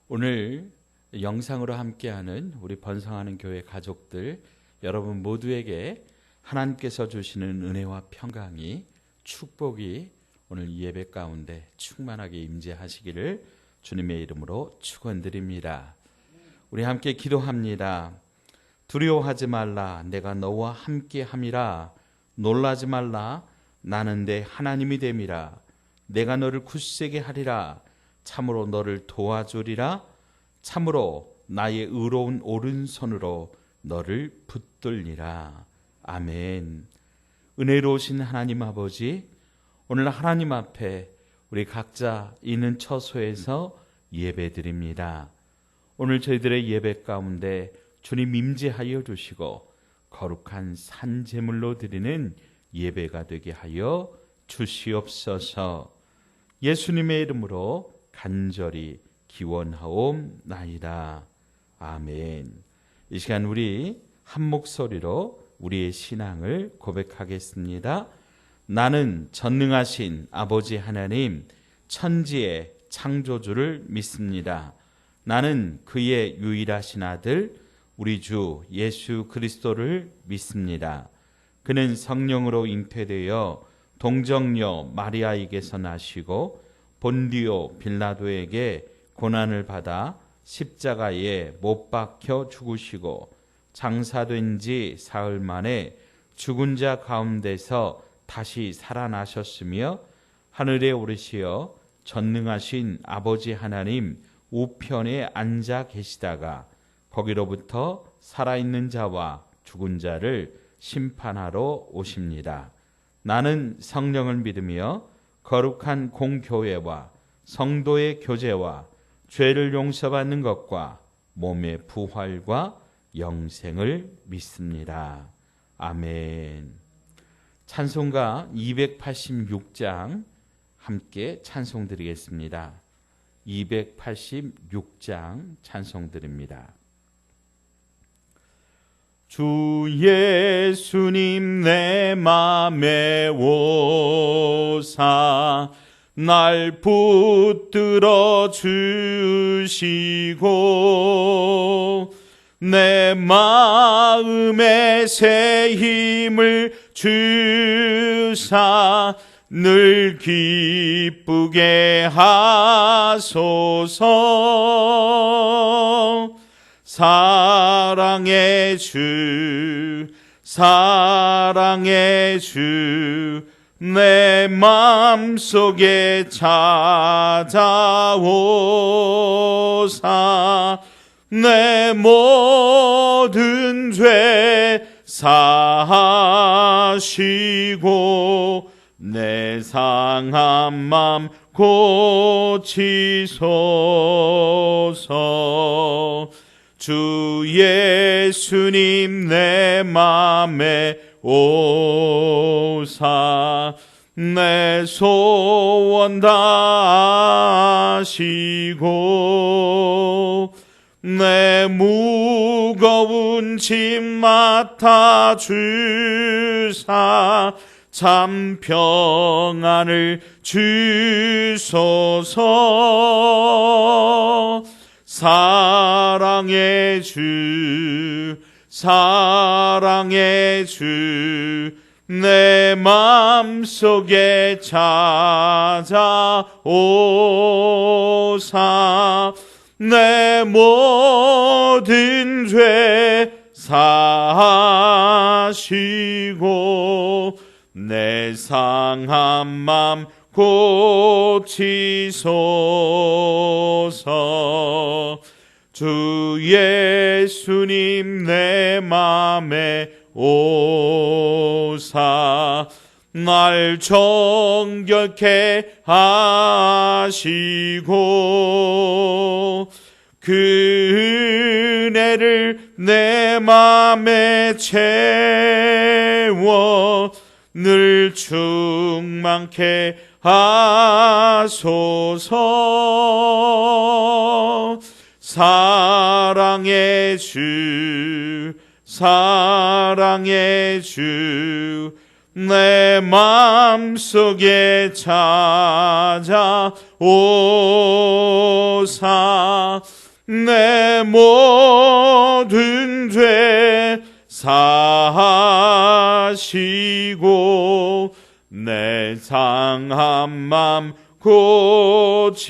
오늘 영상으로 함께하는 우리 번성하는 교회 가족들 여러분 모두에게 하나님께서 주시는 은혜와 평강이 축복이 오늘 이 예배 가운데 충만하게 임재하시기를 주님의 이름으로 축원드립니다. 우리 함께 기도합니다. 두려워하지 말라, 내가 너와 함께함이라. 놀라지 말라, 나는 내 하나님이 됨이라. 내가 너를 굳세게 하리라. 참으로 너를 도와주리라. 참으로 나의 의로운 오른손으로 너를 붙들리라. 아멘. 은혜로우신 하나님 아버지, 오늘 하나님 앞에 우리 각자 있는 처소에서 예배드립니다. 오늘 저희들의 예배 가운데 주님 임재하여 주시고 거룩한 산제물로 드리는 예배가 되게 하여 주시옵소서. 예수님의 이름으로 간절히 기원하옵나이다. 아멘. 이 시간 우리 한 목소리로 우리의 신앙을 고백하겠습니다. 나는 전능하신 아버지 하나님, 천지의 창조주를 믿습니다. 나는 그의 유일하신 아들 우리 주 예수 그리스도를 믿습니다. 그는 성령으로 잉태되어 동정녀 마리아에게서 나시고 본디오 빌라도에게 고난을 받아 십자가에 못 박혀 죽으시고 장사된 지 사흘 만에 죽은 자 가운데서 다시 살아나셨으며 하늘에 오르시어 전능하신 아버지 하나님 우편에 앉아 계시다가 거기로부터 살아있는 자와 죽은 자를 심판하러 오십니다. 나는 성령을 믿으며 거룩한 공교회와 성도의 교제와 죄를 용서받는 것과 몸의 부활과 영생을 믿습니다. 아멘. 찬송가 286장 함께 찬송드리겠습니다. 286장 찬송드립니다. 주 예수님 내 맘에 오사 날 붙들어 주시고 내 마음에 새 힘을 주사 늘 기쁘게 하소서. 사랑의 주, 사랑의 주, 내 맘속에 찾아오사 내 모든 죄 사하시고 내 상한 맘 고치소서. 주 예수님 내 맘에 오사 내 소원 다하시고 내 무거운 짐 맡아 주사 참 평안을 주소서. 사랑의 주, 사랑의 주, 내 맘속에 찾아오사 내 모든 죄 사하시고 내 상한 맘 고치소서. 주 예수님 내 맘에 오사 날 정결케 하시고 그 은혜를 내 맘에 채워 늘 충만케 하소서. 사랑의 주, 사랑의 주, 내 맘속에 찾아오사 내 모든 죄 사하시고 내 상한 맘 고치소서.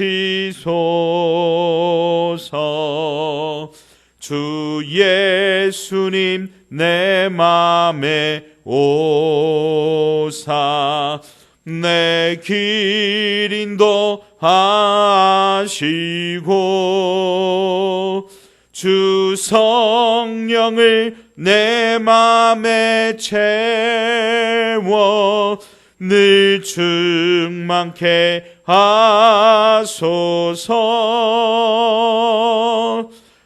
주 예수님 내 맘에 오사 내 길 인도하시고 주 성령을 내 맘에 채워 늘 충만케 하소서.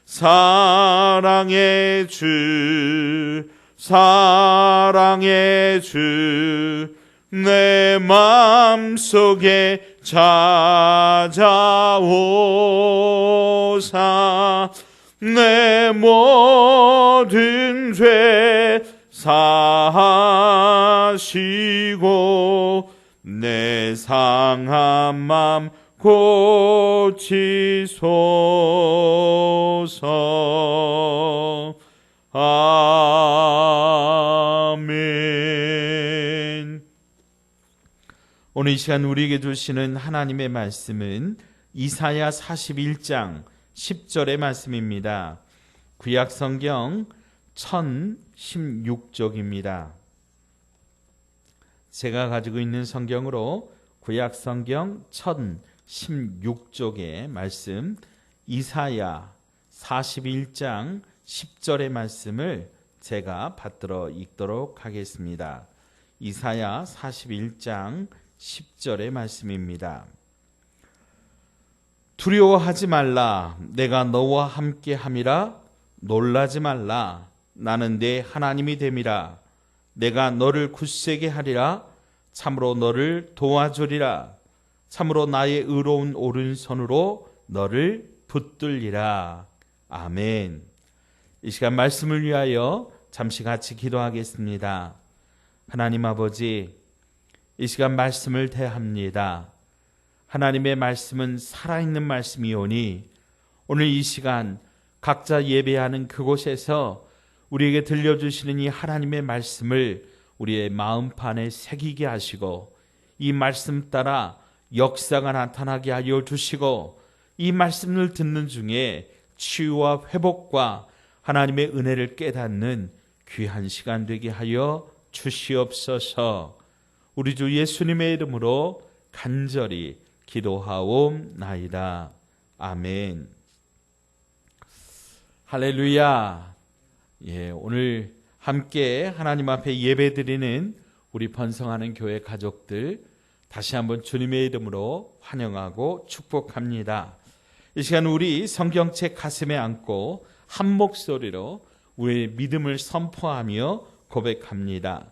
사랑의 주 사랑의 주 내 맘속에 찾아오사 내 모든 죄 사하시고 내 상한 맘 고치소서. 아멘. 오늘 이 시간 우리에게 주시는 하나님의 말씀은 이사야 41장 10절의 말씀입니다. 구약성경 1016쪽입니다. 제가 가지고 있는 성경으로 구약성경 1016쪽의 말씀 이사야 41장 10절의 말씀을 제가 받들어 읽도록 하겠습니다. 이사야 41장 10절의 말씀입니다. 두려워하지 말라. 내가 너와 함께 함이라. 놀라지 말라. 나는 네 하나님이 됨이라. 내가 너를 굳세게 하리라. 참으로 너를 도와주리라. 참으로 나의 의로운 오른손으로 너를 붙들리라. 아멘. 이 시간 말씀을 위하여 잠시 같이 기도하겠습니다. 하나님 아버지, 이 시간 말씀을 대합니다. 하나님의 말씀은 살아있는 말씀이오니 오늘 이 시간 각자 예배하는 그곳에서 우리에게 들려주시는 이 하나님의 말씀을 우리의 마음판에 새기게 하시고 이 말씀 따라 역사가 나타나게 하여 주시고 이 말씀을 듣는 중에 치유와 회복과 하나님의 은혜를 깨닫는 귀한 시간 되게 하여 주시옵소서. 우리 주 예수님의 이름으로 간절히 기도하옵나이다. 아멘. 할렐루야. 오늘 함께 하나님 앞에 예배드리는 우리 번성하는 교회 가족들 다시 한번 주님의 이름으로 환영하고 축복합니다. 이 시간 우리 성경책 가슴에 안고 한 목소리로 우리의 믿음을 선포하며 고백합니다.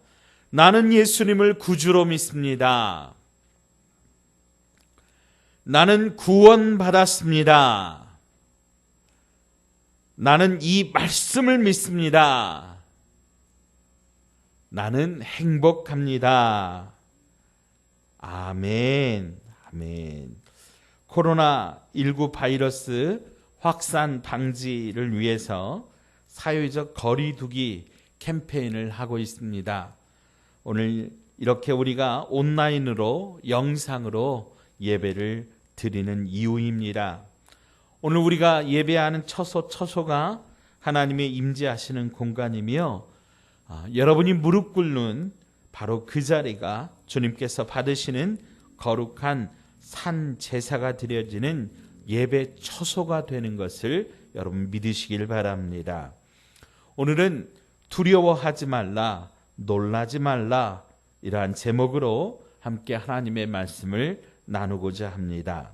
나는 예수님을 구주로 믿습니다. 나는 구원받았습니다. 나는 이 말씀을 믿습니다. 나는 행복합니다. 아멘. 아멘. 코로나19 바이러스 확산 방지를 위해서 사회적 거리두기 캠페인을 하고 있습니다. 오늘 이렇게 우리가 온라인으로 영상으로 예배를 드리는 이유입니다. 오늘 우리가 예배하는 처소가 하나님의 임재하시는 공간이며 여러분이 무릎 꿇는 바로 그 자리가 주님께서 받으시는 거룩한 산 제사가 드려지는 예배 처소가 되는 것을 여러분 믿으시길 바랍니다. 오늘은 두려워하지 말라, 놀라지 말라 이러한 제목으로 함께 하나님의 말씀을 나누고자 합니다.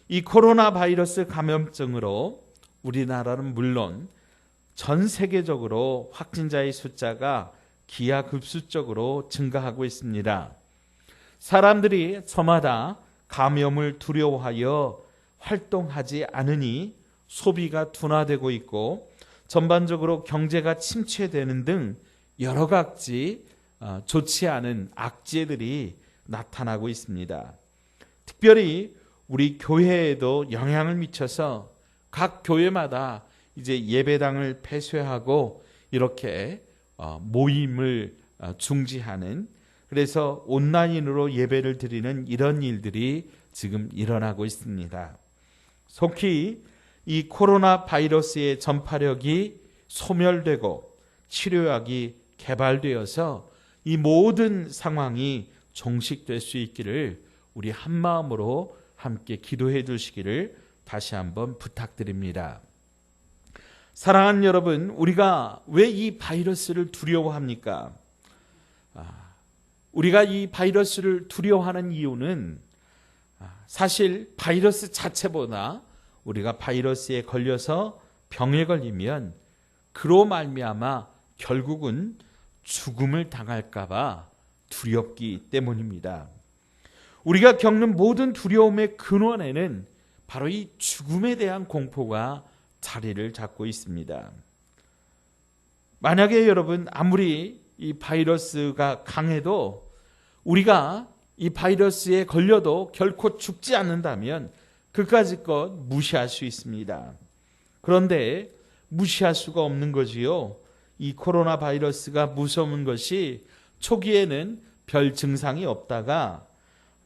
이 코로나 바이러스 감염증으로 우리나라는 물론 전 세계적으로 확진자의 숫자가 기하급수적으로 증가하고 있습니다. 사람들이 저마다 감염을 두려워하여 활동하지 않으니 소비가 둔화되고 있고 전반적으로 경제가 침체되는 등 여러 가지 좋지 않은 악재들이 나타나고 있습니다. 특별히 우리 교회에도 영향을 미쳐서 각 교회마다 이제 예배당을 폐쇄하고 이렇게 모임을 중지하는, 그래서 온라인으로 예배를 드리는 이런 일들이 지금 일어나고 있습니다. 속히 이 코로나 바이러스의 전파력이 소멸되고 치료약이 개발되어서 이 모든 상황이 종식될 수 있기를 우리 한마음으로 함께 기도해 주시기를 다시 한번 부탁드립니다. 사랑하는 여러분, 우리가 왜 이 바이러스를 두려워합니까? 우리가 이 바이러스를 두려워하는 이유는 사실 바이러스 자체보다 우리가 바이러스에 걸려서 병에 걸리면 그로 말미암아 결국은 죽음을 당할까 봐 두렵기 때문입니다. 우리가 겪는 모든 두려움의 근원에는 바로 이 죽음에 대한 공포가 자리를 잡고 있습니다. 만약에 여러분 아무리 이 바이러스가 강해도 우리가 이 바이러스에 걸려도 결코 죽지 않는다면 그까짓 것 무시할 수 있습니다. 그런데 무시할 수가 없는 거지요. 이 코로나 바이러스가 무서운 것이 초기에는 별 증상이 없다가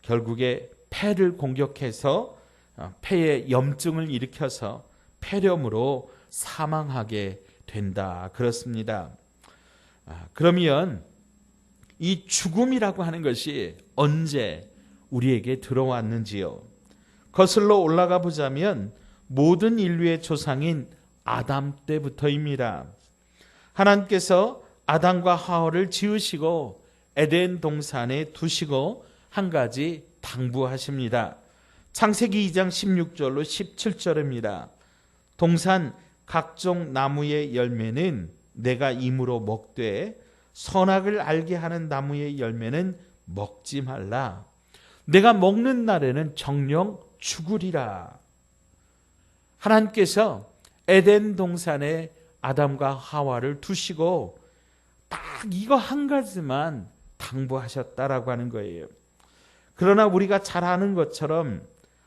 결국에 폐를 공격해서 폐에 염증을 일으켜서 폐렴으로 사망하게 된다. 그렇습니다. 그러면 이 죽음이라고 하는 것이 언제 우리에게 들어왔는지요? 거슬러 올라가 보자면 모든 인류의 조상인 아담 때부터입니다. 하나님께서 아담과 하와를 지으시고 에덴 동산에 두시고 한 가지 당부하십니다. 창세기 2장 16절로 17절입니다. 동산 각종 나무의 열매는 내가 임으로 먹되 선악을 알게 하는 나무의 열매는 먹지 말라. 내가 먹는 날에는 정령 죽으리라. 하나님께서 에덴 동산에 아담과 하와를 두시고 딱 이거 한 가지만 당부하셨다라고 하는 거예요. 그러나 우리가 잘 아는 것처럼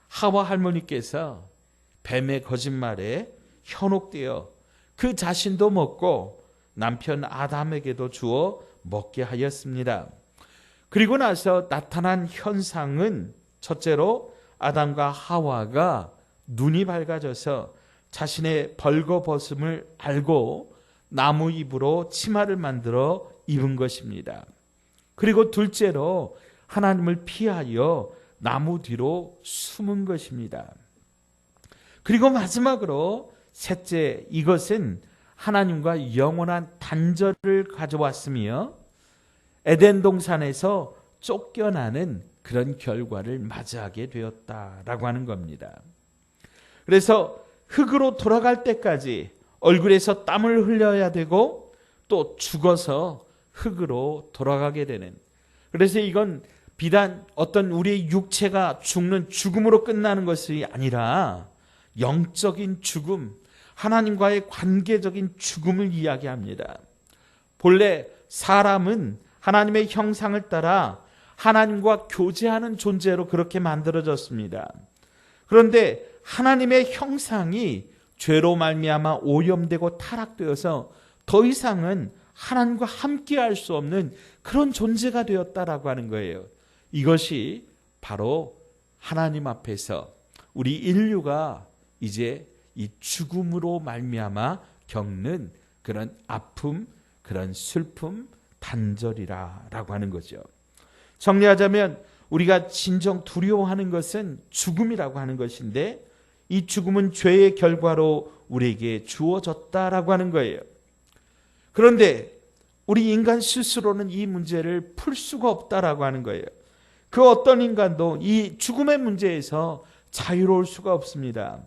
하와 할머니께서 뱀의 거짓말에 현혹되어 그 자신도 먹고 남편 아담에게도 주어 먹게 하였습니다. 그리고 나서 나타난 현상은 첫째로 아담과 하와가 눈이 밝아져서 자신의 벌거벗음을 알고 나무 잎으로 치마를 만들어 입은 것입니다. 그리고 둘째로 하나님을 피하여 나무 뒤로 숨은 것입니다. 그리고 마지막으로 셋째, 이것은 하나님과 영원한 단절을 가져왔으며 에덴 동산에서 쫓겨나는 그런 결과를 맞이하게 되었다라고 하는 겁니다. 그래서 흙으로 돌아갈 때까지 얼굴에서 땀을 흘려야 되고 또 죽어서 흙으로 돌아가게 되는, 그래서 이건 비단 어떤 우리의 육체가 죽는 죽음으로 끝나는 것이 아니라 영적인 죽음, 하나님과의 관계적인 죽음을 이야기합니다. 본래 사람은 하나님의 형상을 따라 하나님과 교제하는 존재로 그렇게 만들어졌습니다. 그런데 하나님의 형상이 죄로 말미암아 오염되고 타락되어서 더 이상은 하나님과 함께할 수 없는 그런 존재가 되었다라고 하는 거예요. 이것이 바로 하나님 앞에서 우리 인류가 이제 이 죽음으로 말미암아 겪는 그런 아픔, 그런 슬픔, 단절이라고 하는 거죠. 정리하자면 우리가 진정 두려워하는 것은 죽음이라고 하는 것인데 이 죽음은 죄의 결과로 우리에게 주어졌다라고 하는 거예요. 그런데 우리 인간 스스로는 이 문제를 풀 수가 없다라고 하는 거예요. 그 어떤 인간도 이 죽음의 문제에서 자유로울 수가 없습니다.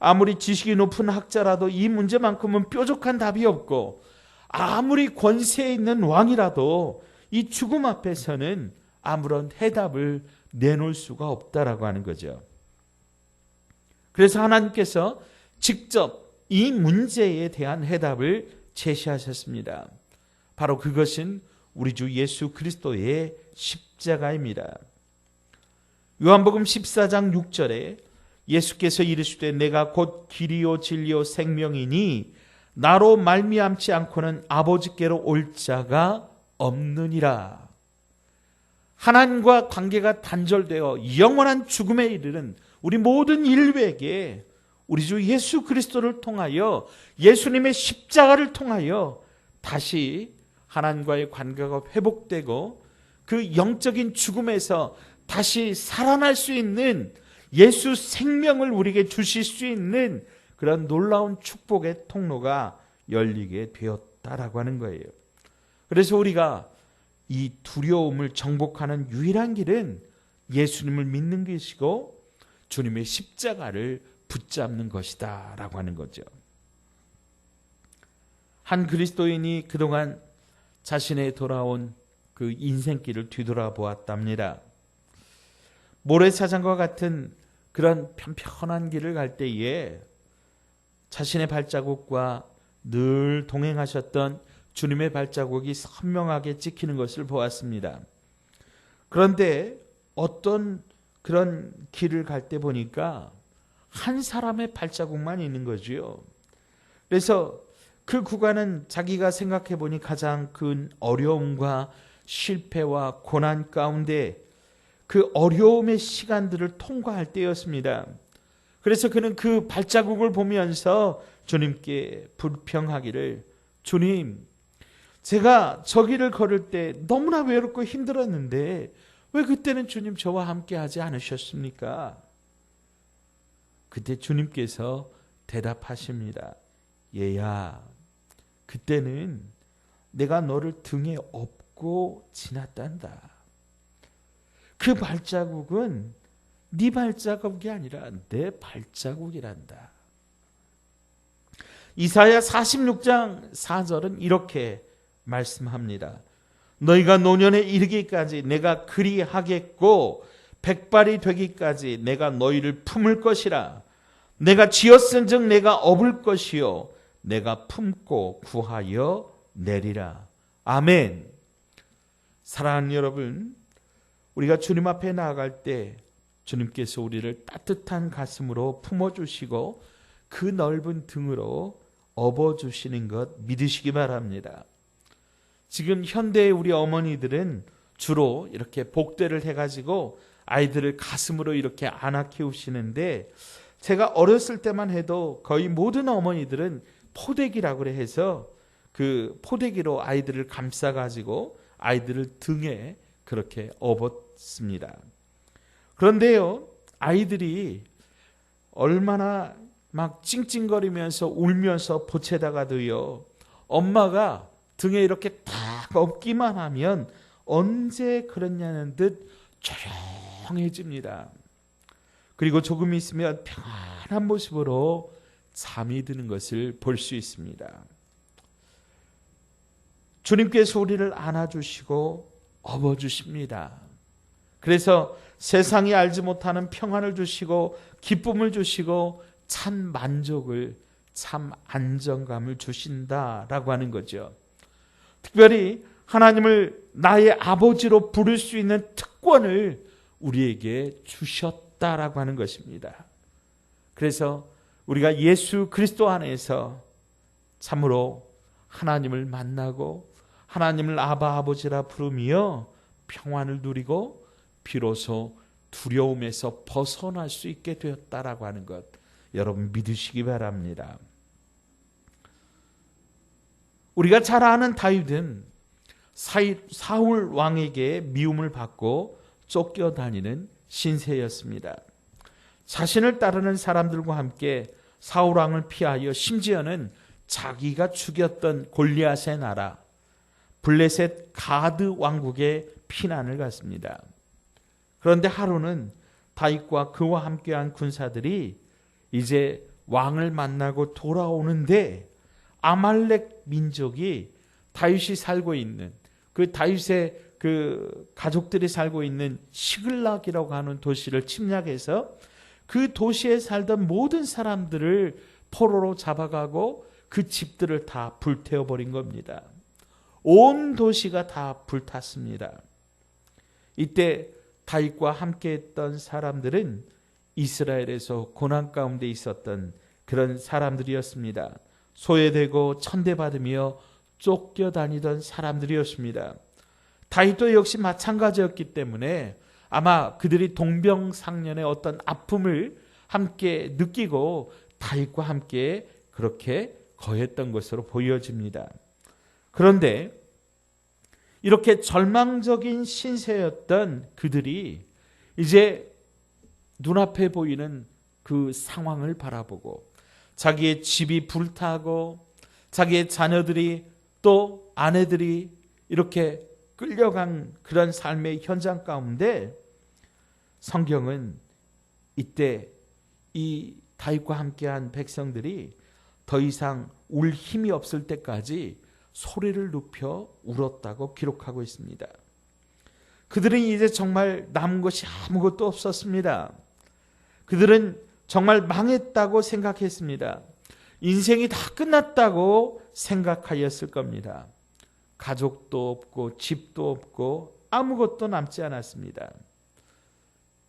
아무리 지식이 높은 학자라도 이 문제만큼은 뾰족한 답이 없고 아무리 권세 있는 왕이라도 이 죽음 앞에서는 아무런 해답을 내놓을 수가 없다라고 하는 거죠. 그래서 하나님께서 직접 이 문제에 대한 해답을 제시하셨습니다. 바로 그것은 우리 주 예수 그리스도의 십자가입니다. 요한복음 14장 6절에 예수께서 이르시되 내가 곧 길이요 진리요 생명이니 나로 말미암지 않고는 아버지께로 올 자가 없느니라. 하나님과 관계가 단절되어 영원한 죽음에 이르는 우리 모든 인류에게 우리 주 예수 그리스도를 통하여, 예수님의 십자가를 통하여 다시 하나님과의 관계가 회복되고 그 영적인 죽음에서 다시 살아날 수 있는 예수 생명을 우리에게 주실 수 있는 그런 놀라운 축복의 통로가 열리게 되었다라고 하는 거예요. 그래서 우리가 이 두려움을 정복하는 유일한 길은 예수님을 믿는 것이고 주님의 십자가를 붙잡는 것이다 라고 하는 거죠. 한 그리스도인이 그동안 자신의 돌아온 그 인생길을 뒤돌아보았답니다. 모래사장과 같은 그런 편편한 길을 갈 때에 자신의 발자국과 늘 동행하셨던 주님의 발자국이 선명하게 찍히는 것을 보았습니다. 그런데 어떤 그런 길을 갈 때 보니까 한 사람의 발자국만 있는 거지요. 그래서 그 구간은 자기가 생각해 보니 가장 큰 어려움과 실패와 고난 가운데 그 어려움의 시간들을 통과할 때였습니다. 그래서 그는 그 발자국을 보면서 주님께 불평하기를, 주님, 제가 저 길을 걸을 때 너무나 외롭고 힘들었는데 왜 그때는 주님 저와 함께 하지 않으셨습니까? 그때 주님께서 대답하십니다. 얘야, 그때는 내가 너를 등에 업고 지났단다. 그 발자국은 네 발자국이 아니라 내 발자국이란다. 이사야 46장 4절은 이렇게 말씀합니다. 너희가 노년에 이르기까지 내가 그리하겠고 백발이 되기까지 내가 너희를 품을 것이라. 내가 지었은즉 내가 업을 것이요 내가 품고 구하여 내리라. 아멘. 사랑하는 여러분, 우리가 주님 앞에 나아갈 때 주님께서 우리를 따뜻한 가슴으로 품어주시고 그 넓은 등으로 업어주시는 것 믿으시기 바랍니다. 지금 현대의 우리 어머니들은 주로 이렇게 복대를 해가지고 아이들을 가슴으로 이렇게 안아 키우시는데, 제가 어렸을 때만 해도 거의 모든 어머니들은 포대기라고 해서 그 포대기로 아이들을 감싸가지고 아이들을 등에 그렇게 업었습니다. 그런데요, 아이들이 얼마나 막 찡찡거리면서 울면서 보채다가도요, 엄마가 등에 이렇게 딱 업기만 하면 언제 그랬냐는 듯 조용해집니다. 그리고 조금 있으면 평안한 모습으로 잠이 드는 것을 볼 수 있습니다. 주님께서 우리를 안아주시고 업어주십니다. 그래서 세상이 알지 못하는 평안을 주시고 기쁨을 주시고 참 만족을, 참 안정감을 주신다라고 하는 거죠. 특별히 하나님을 나의 아버지로 부를 수 있는 특권을 우리에게 주셨다라고 하는 것입니다. 그래서 우리가 예수 그리스도 안에서 참으로 하나님을 만나고 하나님을 아바 아버지라 부르며 평안을 누리고 비로소 두려움에서 벗어날 수 있게 되었다라고 하는 것, 여러분 믿으시기 바랍니다. 우리가 잘 아는 다윗은 사울 왕에게 미움을 받고 쫓겨다니는 신세였습니다. 자신을 따르는 사람들과 함께 사울 왕을 피하여 심지어는 자기가 죽였던 골리앗의 나라 블레셋 가드 왕국에 피난을 갔습니다. 그런데 하루는 다윗과 그와 함께한 군사들이 이제 왕을 만나고 돌아오는데 아말렉 민족이 다윗이 살고 있는 그 다윗의 그 가족들이 살고 있는 시글락이라고 하는 도시를 침략해서 그 도시에 살던 모든 사람들을 포로로 잡아가고 그 집들을 다 불태워버린 겁니다. 온 도시가 다 불탔습니다. 이때 다윗과 함께했던 사람들은 이스라엘에서 고난 가운데 있었던 그런 사람들이었습니다. 소외되고 천대받으며 쫓겨다니던 사람들이었습니다. 다윗도 역시 마찬가지였기 때문에 아마 그들이 동병상련의 어떤 아픔을 함께 느끼고 다윗과 함께 그렇게 거했던 것으로 보여집니다. 그런데 이렇게 절망적인 신세였던 그들이 이제 눈앞에 보이는 그 상황을 바라보고 자기의 집이 불타고 자기의 자녀들이 또 아내들이 이렇게 끌려간 그런 삶의 현장 가운데 성경은 이때 이 다윗과 함께한 백성들이 더 이상 울 힘이 없을 때까지 소리를 높여 울었다고 기록하고 있습니다. 그들은 이제 정말 남은 것이 아무것도 없었습니다. 그들은 정말 망했다고 생각했습니다. 인생이 다 끝났다고 생각하였을 겁니다. 가족도 없고 집도 없고 아무것도 남지 않았습니다.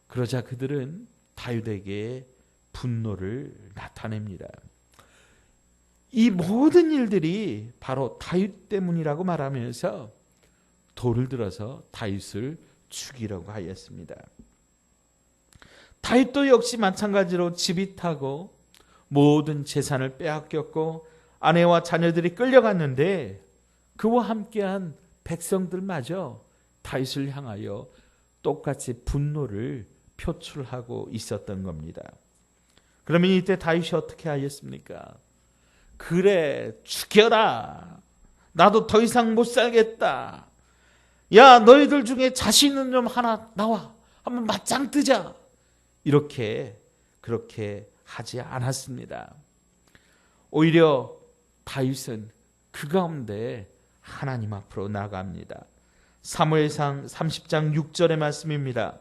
그러자 그들은 다윗에게 분노를 나타냅니다. 이 모든 일들이 바로 다윗 때문이라고 말하면서 돌을 들어서 다윗을 죽이려고 하였습니다. 다윗도 역시 마찬가지로 집이 타고 모든 재산을 빼앗겼고 아내와 자녀들이 끌려갔는데 그와 함께한 백성들마저 다윗을 향하여 똑같이 분노를 표출하고 있었던 겁니다. 그러면 이때 다윗이 어떻게 하였습니까? 그래, 죽여라. 나도 더 이상 못 살겠다. 야, 너희들 중에 자신 있는 놈 하나 나와. 한번 맞짱 뜨자. 그렇게 하지 않았습니다. 오히려 다윗은 그 가운데 하나님 앞으로 나갑니다. 사무엘상 30장 6절의 말씀입니다.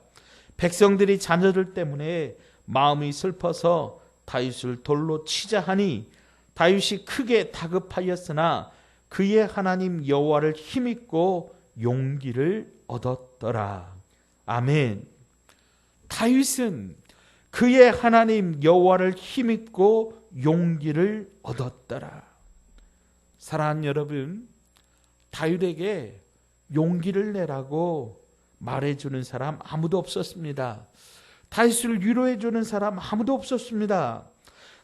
백성들이 자녀들 때문에 마음이 슬퍼서 다윗을 돌로 치자 하니 다윗이 크게 다급하였으나 그의 하나님 여호와를 힘입고 용기를 얻었더라. 아멘. 다윗은 그의 하나님 여호와를 힘입고 용기를 얻었더라. 사랑하는 여러분, 다윗에게 용기를 내라고 말해주는 사람 아무도 없었습니다. 다윗을 위로해주는 사람 아무도 없었습니다.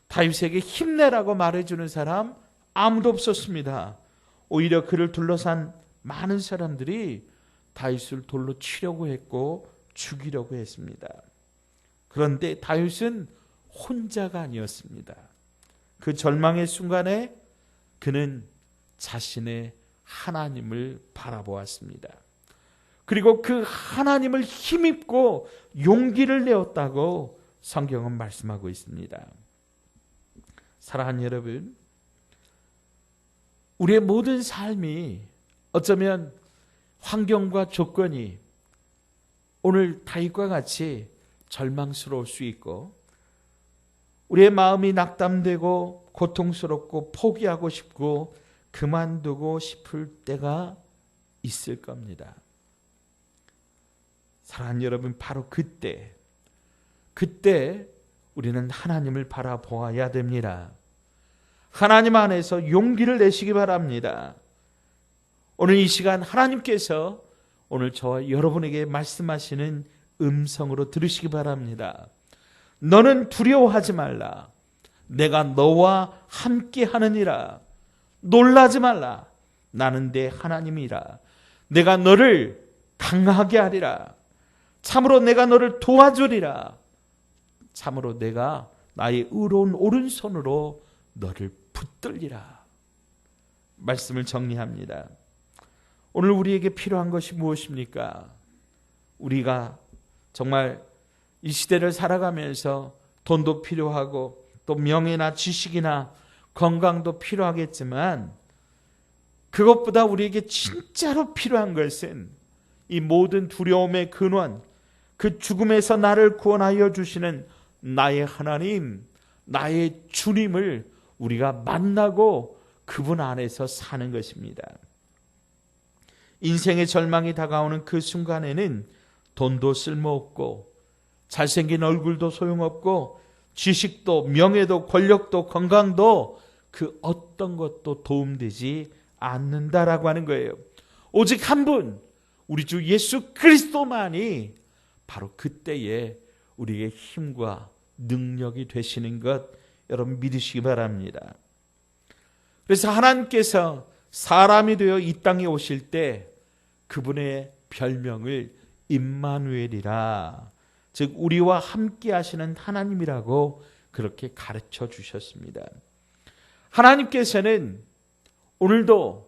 다윗에게 힘내라고 말해주는 사람 아무도 없었습니다. 오히려 그를 둘러싼 많은 사람들이 다윗을 돌로 치려고 했고 죽이려고 했습니다. 그런데 다윗은 혼자가 아니었습니다. 그 절망의 순간에 그는 자신의 하나님을 바라보았습니다. 그리고 그 하나님을 힘입고 용기를 내었다고 성경은 말씀하고 있습니다. 사랑하는 여러분, 우리의 모든 삶이 어쩌면 환경과 조건이 오늘 다윗과 같이 절망스러울 수 있고 우리의 마음이 낙담되고 고통스럽고 포기하고 싶고 그만두고 싶을 때가 있을 겁니다. 사랑하는 여러분, 바로 그때 우리는 하나님을 바라보아야 됩니다. 하나님 안에서 용기를 내시기 바랍니다. 오늘 이 시간 하나님께서 오늘 저와 여러분에게 말씀하시는 음성으로 들으시기 바랍니다. 너는 두려워하지 말라. 내가 너와 함께 하느니라. 놀라지 말라. 나는 내 하나님이라. 내가 너를 강하게 하리라. 참으로 내가 너를 도와주리라. 참으로 내가 나의 의로운 오른손으로 너를 붙들리라. 말씀을 정리합니다. 오늘 우리에게 필요한 것이 무엇입니까? 우리가 정말 이 시대를 살아가면서 돈도 필요하고 또 명예나 지식이나 건강도 필요하겠지만 그것보다 우리에게 진짜로 필요한 것은 이 모든 두려움의 근원, 그 죽음에서 나를 구원하여 주시는 나의 하나님, 나의 주님을 우리가 만나고 그분 안에서 사는 것입니다. 인생의 절망이 다가오는 그 순간에는 돈도 쓸모없고 잘생긴 얼굴도 소용없고 지식도 명예도 권력도 건강도 그 어떤 것도 도움되지 않는다라고 하는 거예요. 오직 한 분, 우리 주 예수 그리스도만이 바로 그때에 우리의 힘과 능력이 되시는 것 여러분 믿으시기 바랍니다. 그래서 하나님께서 사람이 되어 이 땅에 오실 때 그분의 별명을 임마누엘이라, 즉 우리와 함께 하시는 하나님이라고 그렇게 가르쳐 주셨습니다. 하나님께서는 오늘도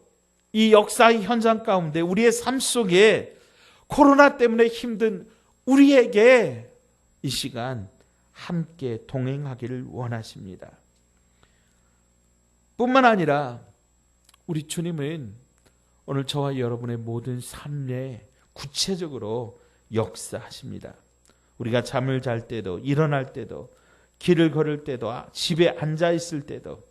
이 역사의 현장 가운데 우리의 삶 속에 코로나 때문에 힘든 우리에게 이 시간 함께 동행하기를 원하십니다. 뿐만 아니라 우리 주님은 오늘 저와 여러분의 모든 삶에 구체적으로 역사하십니다. 우리가 잠을 잘 때도, 일어날 때도, 길을 걸을 때도, 집에 앉아 있을 때도,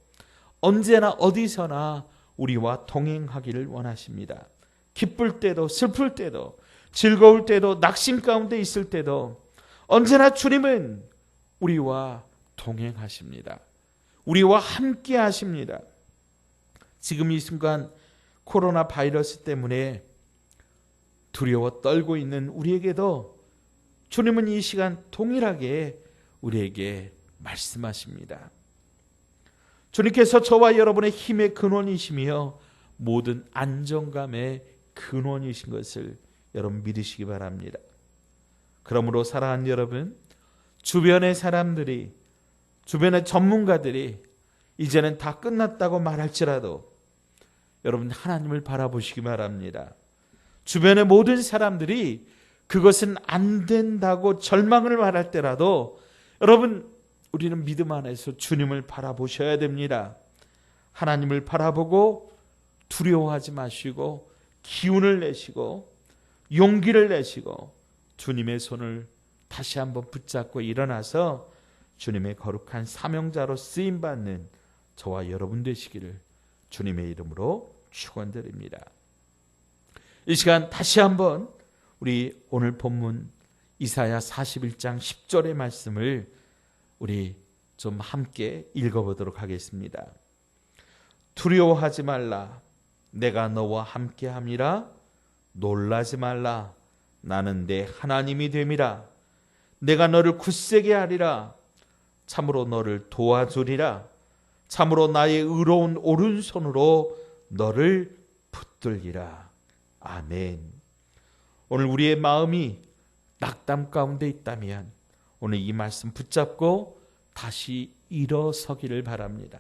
언제나 어디서나 우리와 동행하기를 원하십니다. 기쁠 때도, 슬플 때도, 즐거울 때도, 낙심 가운데 있을 때도 언제나 주님은 우리와 동행하십니다. 우리와 함께 하십니다. 지금 이 순간 코로나 바이러스 때문에 두려워 떨고 있는 우리에게도 주님은 이 시간 동일하게 우리에게 말씀하십니다. 주님께서 저와 여러분의 힘의 근원이시며 모든 안정감의 근원이신 것을 여러분 믿으시기 바랍니다. 그러므로 사랑하는 여러분, 주변의 사람들이, 주변의 전문가들이 이제는 다 끝났다고 말할지라도 여러분 하나님을 바라보시기 바랍니다. 주변의 모든 사람들이 그것은 안 된다고 절망을 말할 때라도 여러분 우리는 믿음 안에서 주님을 바라보셔야 됩니다. 하나님을 바라보고 두려워하지 마시고 기운을 내시고 용기를 내시고 주님의 손을 다시 한번 붙잡고 일어나서 주님의 거룩한 사명자로 쓰임받는 저와 여러분 되시기를 주님의 이름으로 축원드립니다. 이 시간 다시 한번 우리 오늘 본문 이사야 41장 10절의 말씀을 우리 좀 함께 읽어보도록 하겠습니다. 두려워하지 말라. 내가 너와 함께함이라. 놀라지 말라. 나는 내 하나님이 됨이라. 내가 너를 굳세게 하리라. 참으로 너를 도와주리라. 참으로 나의 의로운 오른손으로 너를 붙들리라. 아멘. 오늘 우리의 마음이 낙담 가운데 있다면 오늘 이 말씀 붙잡고 다시 일어서기를 바랍니다.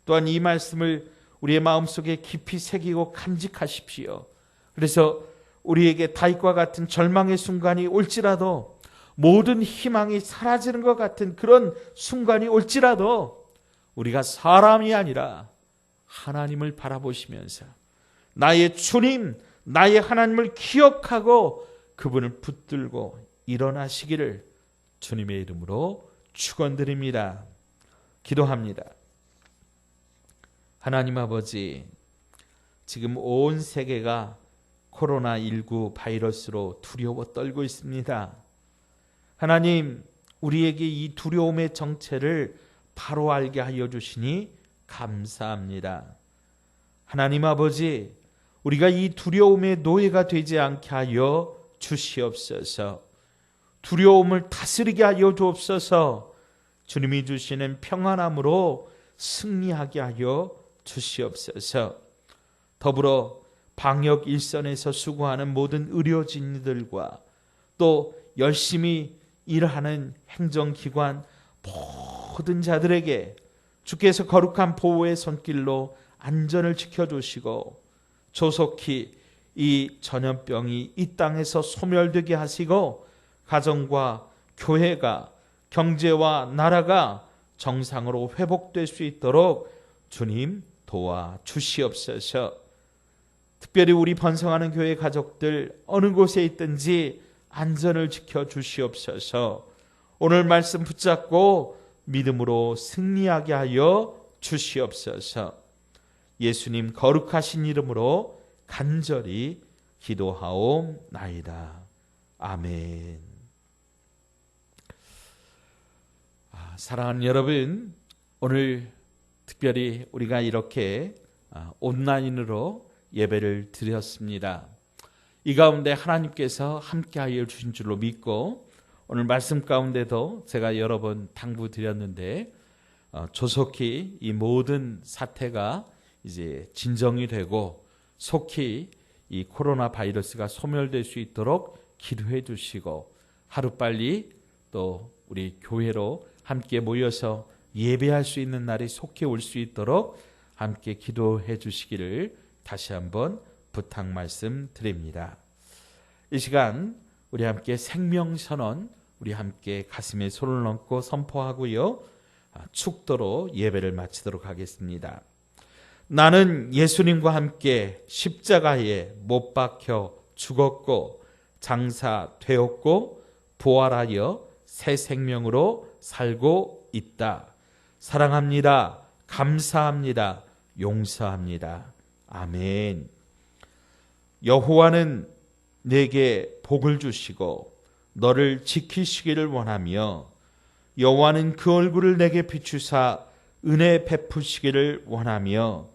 또한 이 말씀을 우리의 마음속에 깊이 새기고 간직하십시오. 그래서 우리에게 다윗과 같은 절망의 순간이 올지라도, 모든 희망이 사라지는 것 같은 그런 순간이 올지라도 우리가 사람이 아니라 하나님을 바라보시면서 나의 주님, 나의 하나님을 기억하고 그분을 붙들고 일어나시기를 주님의 이름으로 축원드립니다. 기도합니다. 하나님 아버지, 지금 온 세계가 코로나19 바이러스로 두려워 떨고 있습니다. 하나님, 우리에게 이 두려움의 정체를 바로 알게 하여 주시니 감사합니다. 하나님 아버지, 우리가 이 두려움의 노예가 되지 않게 하여 주시옵소서. 두려움을 다스리게 하여 주옵소서. 주님이 주시는 평안함으로 승리하게 하여 주시옵소서. 더불어 방역 일선에서 수고하는 모든 의료진들과 또 열심히 일하는 행정기관 모든 자들에게 주께서 거룩한 보호의 손길로 안전을 지켜주시고 조속히 이 전염병이 이 땅에서 소멸되게 하시고 가정과 교회가, 경제와 나라가 정상으로 회복될 수 있도록 주님 도와주시옵소서. 특별히 우리 번성하는 교회 가족들 어느 곳에 있든지 안전을 지켜주시옵소서. 오늘 말씀 붙잡고 믿음으로 승리하게 하여 주시옵소서. 예수님 거룩하신 이름으로 간절히 기도하옵나이다. 아멘. 사랑하는 여러분, 오늘 특별히 우리가 이렇게 온라인으로 예배를 드렸습니다. 이 가운데 하나님께서 함께하여 주신 줄로 믿고 오늘 말씀 가운데도 제가 여러 번 당부드렸는데 조속히 이 모든 사태가 이제 진정이 되고 속히 이 코로나 바이러스가 소멸될 수 있도록 기도해 주시고 하루빨리 또 우리 교회로 함께 모여서 예배할 수 있는 날이 속히 올 수 있도록 함께 기도해 주시기를 다시 한번 부탁 말씀드립니다. 이 시간 우리 함께 생명선언, 우리 함께 가슴에 손을 얹고 선포하고요, 축도로 예배를 마치도록 하겠습니다. 나는 예수님과 함께 십자가에 못 박혀 죽었고 장사되었고 부활하여 새 생명으로 살고 있다. 사랑합니다. 감사합니다. 용서합니다. 아멘. 여호와는 내게 복을 주시고 너를 지키시기를 원하며 여호와는 그 얼굴을 내게 비추사 은혜 베푸시기를 원하며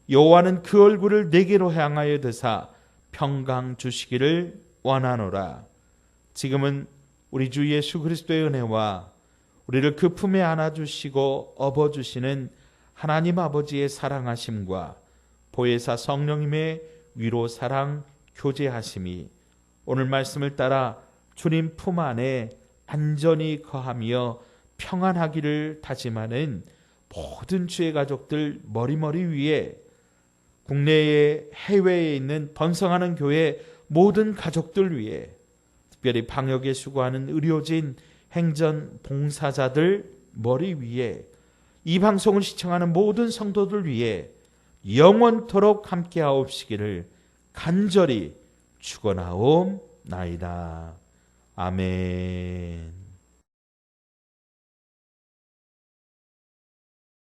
여호와는 그 얼굴을 내게로 향하여 드사 평강 주시기를 원하노라. 지금은 우리 주 예수 그리스도의 은혜와 우리를 그 품에 안아주시고 업어주시는 하나님 아버지의 사랑하심과 보혜사 성령님의 위로 사랑 교제하심이 오늘 말씀을 따라 주님 품 안에 안전히 거하며 평안하기를 다짐하는 모든 주의 가족들 머리머리 위에, 국내에 해외에 있는 번성하는 교회 모든 가족들 위에, 특별히 방역에 수고하는 의료진, 행전 봉사자들 머리 위에, 이 방송을 시청하는 모든 성도들 위에 영원토록 함께하옵시기를 간절히 축원하옵나이다. 아멘.